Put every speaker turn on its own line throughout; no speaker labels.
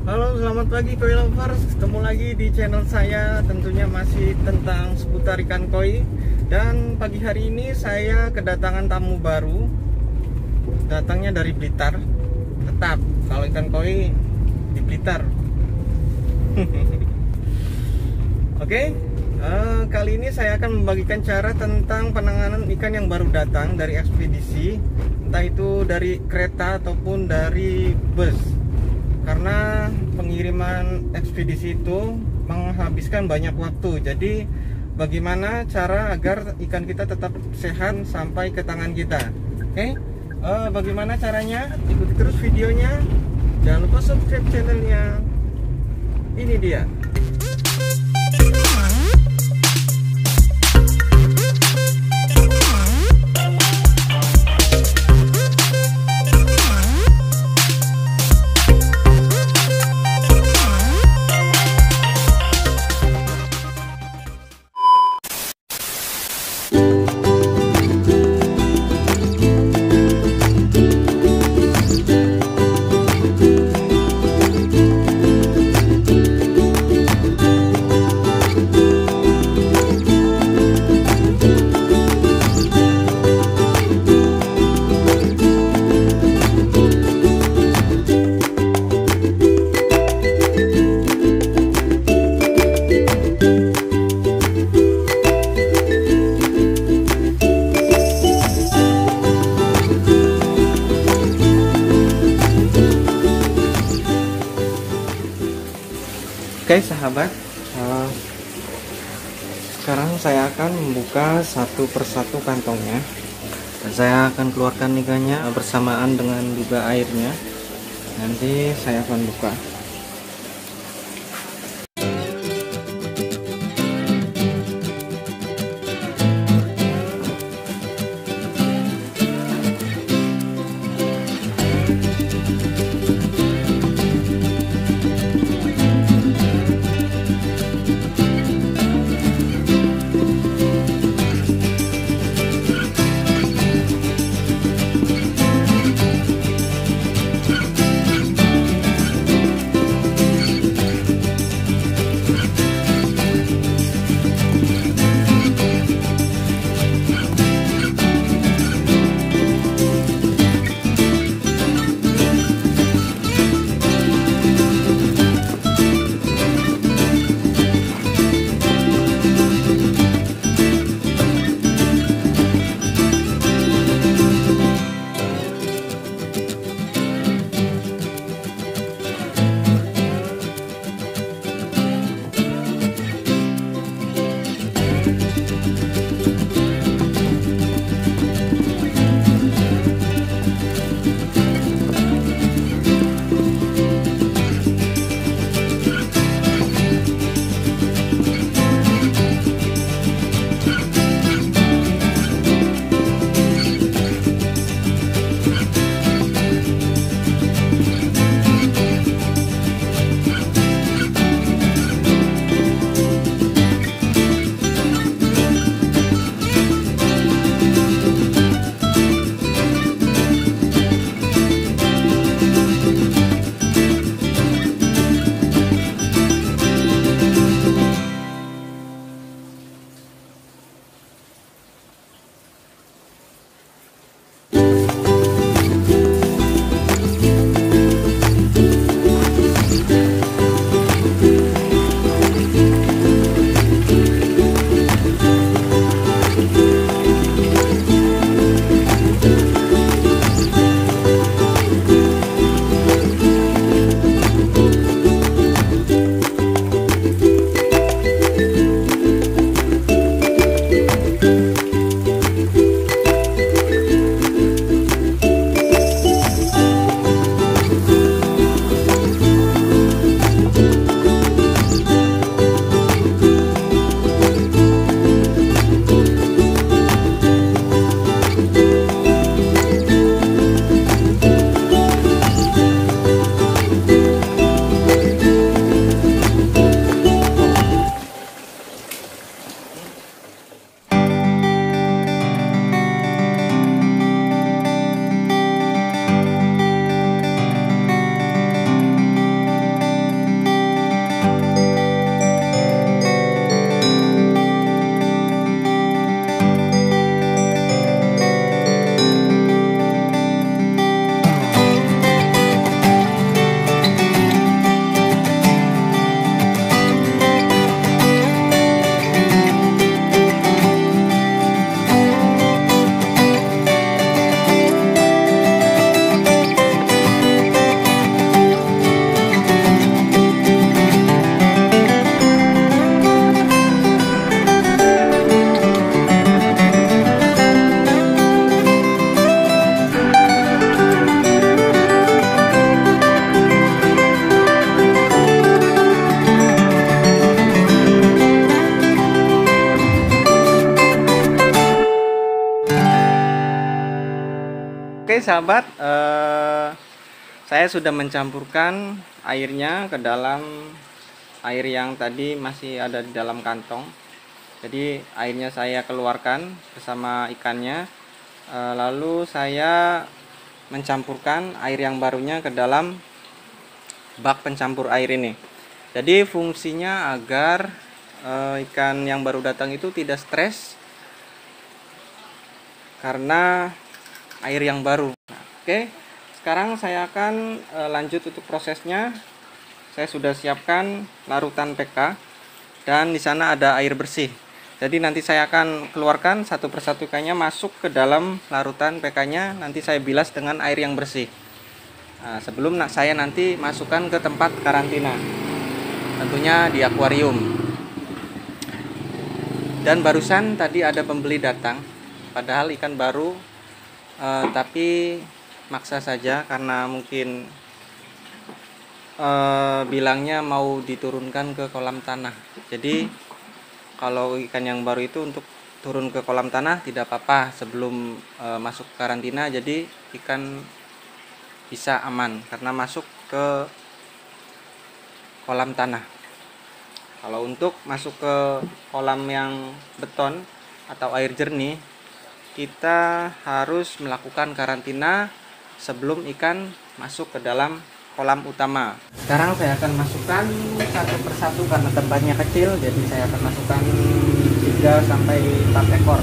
Halo, selamat pagi koi lovers. Ketemu lagi di channel saya, tentunya masih tentang seputar ikan koi. Dan pagi hari ini saya kedatangan tamu baru. Datangnya dari Blitar. Tetap kalau ikan koi di Blitar. Oke, kali ini saya akan membagikan cara tentang penanganan ikan yang baru datang dari ekspedisi, entah itu dari kereta ataupun dari bus. Karena pengiriman ekspedisi itu menghabiskan banyak waktu. Jadi bagaimana cara agar ikan kita tetap sehat sampai ke tangan kita? Oke, bagaimana caranya? Ikuti terus videonya. Jangan lupa subscribe channelnya. Ini dia. Oke sahabat, sekarang saya akan membuka satu persatu kantongnya. Saya akan keluarkan ikannya bersamaan dengan juga airnya. Nanti saya akan buka. sahabat, saya sudah mencampurkan airnya ke dalam air yang tadi masih ada di dalam kantong. Jadi airnya saya keluarkan bersama ikannya, lalu saya mencampurkan air yang barunya ke dalam bak pencampur air ini. Jadi fungsinya agar ikan yang baru datang itu tidak stres karena air yang baru. Nah, oke, sekarang saya akan lanjut untuk prosesnya. Saya sudah siapkan larutan PK dan di sana ada air bersih. Jadi nanti saya akan keluarkan satu persatu ikannya masuk ke dalam larutan PK-nya. Nanti saya bilas dengan air yang bersih. Nah, sebelum saya nanti masukkan ke tempat karantina, tentunya di akuarium. Dan barusan tadi ada pembeli datang, padahal ikan baru. Tapi maksa saja karena mungkin bilangnya mau diturunkan ke kolam tanah. Jadi kalau ikan yang baru itu untuk turun ke kolam tanah tidak apa-apa sebelum masuk karantina. Jadi ikan bisa aman karena masuk ke kolam tanah. Kalau untuk masuk ke kolam yang beton atau air jernih, kita harus melakukan karantina sebelum ikan masuk ke dalam kolam utama. Sekarang saya akan masukkan satu persatu karena tempatnya kecil, jadi saya akan masukkan 3 sampai 4 ekor.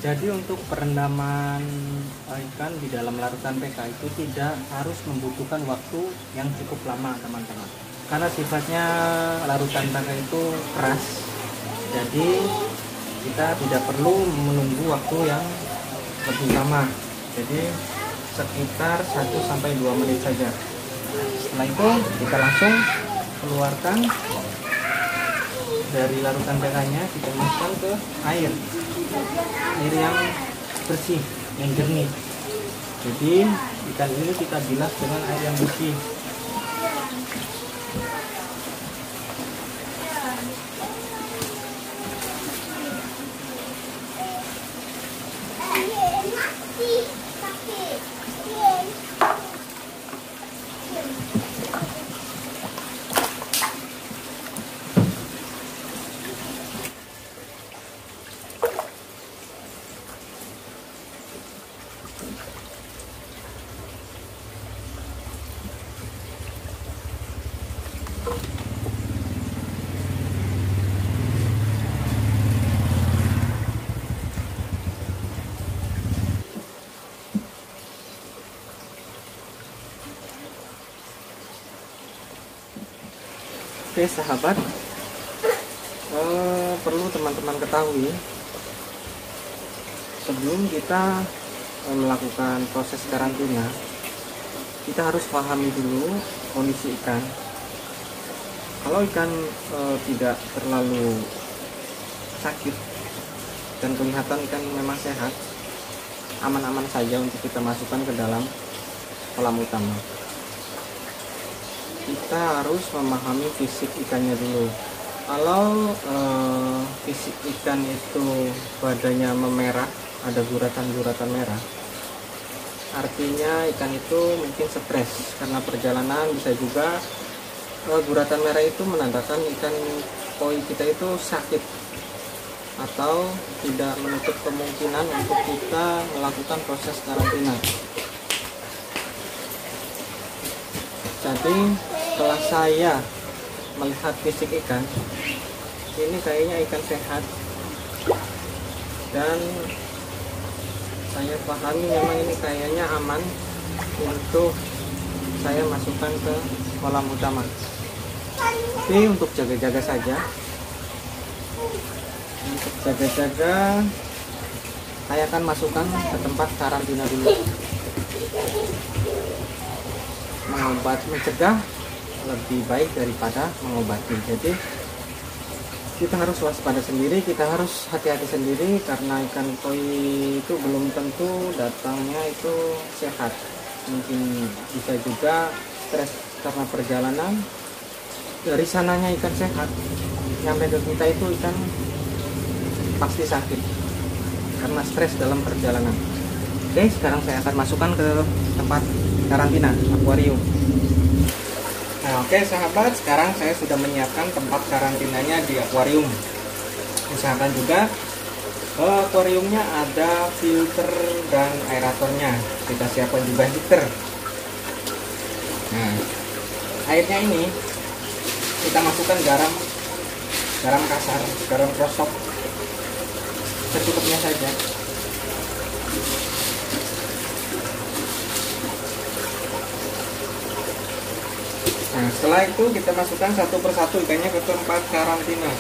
Jadi untuk perendaman ikan di dalam larutan PK itu tidak harus membutuhkan waktu yang cukup lama, teman-teman. Karena sifatnya larutan PK itu keras, jadi kita tidak perlu menunggu waktu yang lebih lama. Jadi sekitar 1-2 menit saja. Setelah itu kita langsung keluarkan dari larutan PK-nya, kita masukkan ke air yang bersih, yang jernih. Jadi ikan ini kita bilas dengan air yang bersih. Oke sahabat, perlu teman-teman ketahui, sebelum kita melakukan proses karantina, kita harus pahami dulu kondisi ikan. Kalau ikan tidak terlalu sakit dan kelihatan ikan memang sehat, aman-aman saja untuk kita masukkan ke dalam kolam utama. Kita harus memahami fisik ikannya dulu. Kalau fisik ikan itu badannya memerah, ada guratan-guratan merah, artinya ikan itu mungkin stres karena perjalanan. Bisa juga guratan merah itu menandakan ikan koi kita itu sakit atau tidak menutup kemungkinan untuk kita melakukan proses karantina. Jadi setelah saya melihat fisik ikan, ini kayaknya ikan sehat, dan saya pahami memang ini kayaknya aman untuk saya masukkan ke kolam utama. Tapi untuk jaga-jaga saja, saya akan masukkan ke tempat karantina dulu. Mencegah lebih baik daripada mengobati. Jadi kita harus waspada sendiri, kita harus hati-hati sendiri, karena ikan koi itu belum tentu datangnya itu sehat. Mungkin bisa juga stres karena perjalanan, dari sananya ikan sehat, nyampe ke kita itu ikan pasti sakit karena stres dalam perjalanan. Oke, sekarang saya akan masukkan ke tempat karantina, akuarium. Nah, oke sahabat, sekarang saya sudah menyiapkan tempat karantinanya di akuarium. Usahakan juga akuariumnya ada filter dan aeratornya. Kita siapkan juga heater. Nah, airnya ini kita masukkan garam kasar, garam krosok secukupnya saja. Nah, setelah itu kita masukkan satu persatu ikannya ke tempat karantina.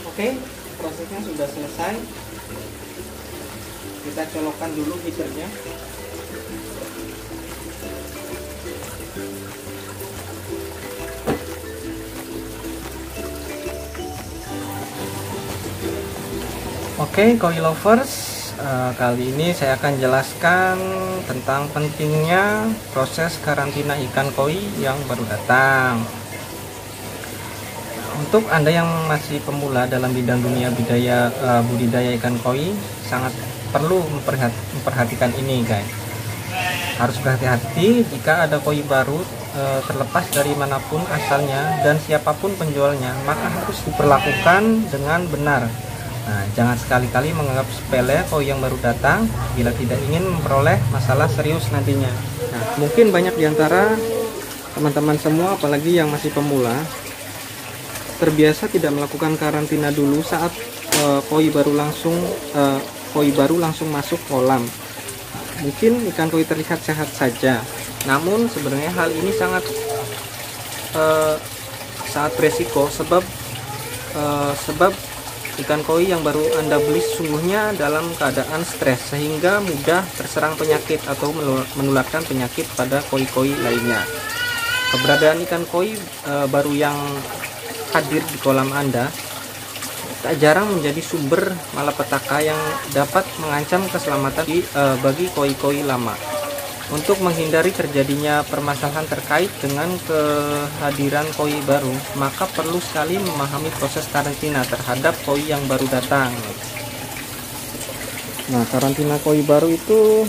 Oke, prosesnya sudah selesai. Kita colokkan dulu heaternya. Oke, koi lovers, kali ini saya akan jelaskan tentang pentingnya proses karantina ikan koi yang baru datang. Untuk Anda yang masih pemula dalam bidang dunia budidaya ikan koi, sangat perlu memperhatikan ini guys. Harus berhati-hati jika ada koi baru, terlepas dari manapun asalnya dan siapapun penjualnya, maka harus diperlakukan dengan benar. Nah, jangan sekali-kali menganggap sepele koi yang baru datang bila tidak ingin memperoleh masalah serius nantinya. Nah, mungkin banyak diantara teman-teman semua, apalagi yang masih pemula, terbiasa tidak melakukan karantina dulu saat koi baru langsung masuk kolam. Mungkin ikan koi terlihat sehat saja, namun sebenarnya hal ini sangat beresiko, sebab ikan koi yang baru Anda beli sesungguhnya dalam keadaan stres, sehingga mudah terserang penyakit atau menularkan penyakit pada koi-koi lainnya. Keberadaan ikan koi baru yang hadir di kolam Anda tak jarang menjadi sumber malapetaka yang dapat mengancam keselamatan bagi koi-koi lama. Untuk menghindari terjadinya permasalahan terkait dengan kehadiran koi baru, maka perlu sekali memahami proses karantina terhadap koi yang baru datang. Nah, karantina koi baru itu,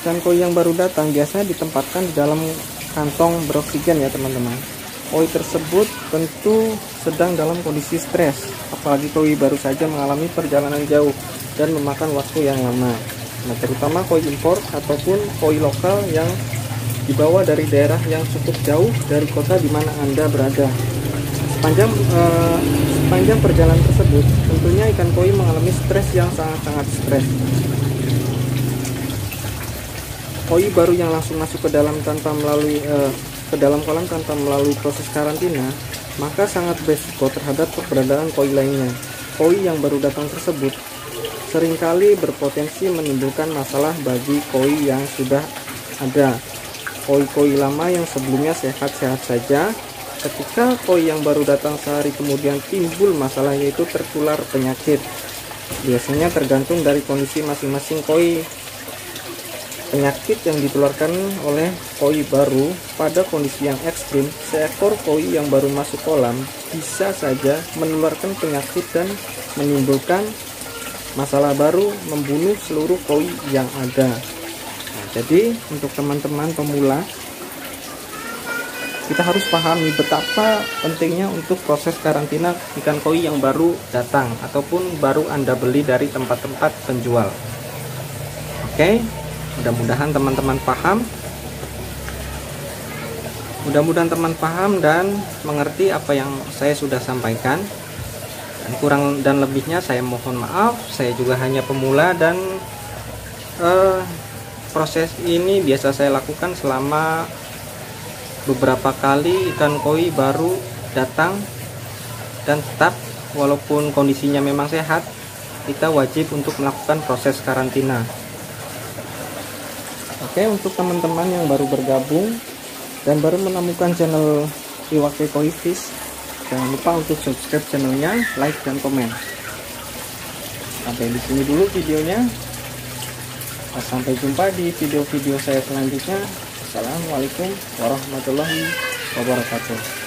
ikan koi yang baru datang biasanya ditempatkan di dalam kantong beroksigen ya teman-teman. Koi tersebut tentu sedang dalam kondisi stres, apalagi koi baru saja mengalami perjalanan jauh dan memakan waktu yang lama. Nah, terutama koi impor ataupun koi lokal yang dibawa dari daerah yang cukup jauh dari kota di mana Anda berada. Sepanjang perjalanan tersebut, tentunya ikan koi mengalami stres yang sangat-sangat stres. Koi baru yang langsung masuk ke dalam kolam tanpa melalui proses karantina, maka sangat beresiko terhadap keberadaan koi lainnya. Koi yang baru datang tersebut seringkali berpotensi menimbulkan masalah bagi koi yang sudah ada. Koi-koi lama yang sebelumnya sehat-sehat saja, ketika koi yang baru datang sehari kemudian timbul masalah, yaitu tertular penyakit. Biasanya tergantung dari kondisi masing-masing koi. Penyakit yang ditularkan oleh koi baru pada kondisi yang ekstrim, seekor koi yang baru masuk kolam bisa saja menularkan penyakit dan menimbulkan masalah baru, membunuh seluruh koi yang ada. Nah, jadi untuk teman-teman pemula, kita harus pahami betapa pentingnya untuk proses karantina ikan koi yang baru datang ataupun baru Anda beli dari tempat-tempat penjual. Oke, mudah-mudahan teman-teman paham. Mudah-mudahan teman paham dan mengerti apa yang saya sudah sampaikan. Dan kurang dan lebihnya saya mohon maaf. Saya juga hanya pemula dan proses ini biasa saya lakukan selama beberapa kali ikan koi baru datang, dan tetap walaupun kondisinya memang sehat, kita wajib untuk melakukan proses karantina. Oke, untuk teman-teman yang baru bergabung dan baru menemukan channel Iwake Koi Fish, jangan lupa untuk subscribe channelnya, like dan komen. Sampai di sini dulu videonya. Sampai jumpa di video-video saya selanjutnya. Assalamualaikum warahmatullahi wabarakatuh.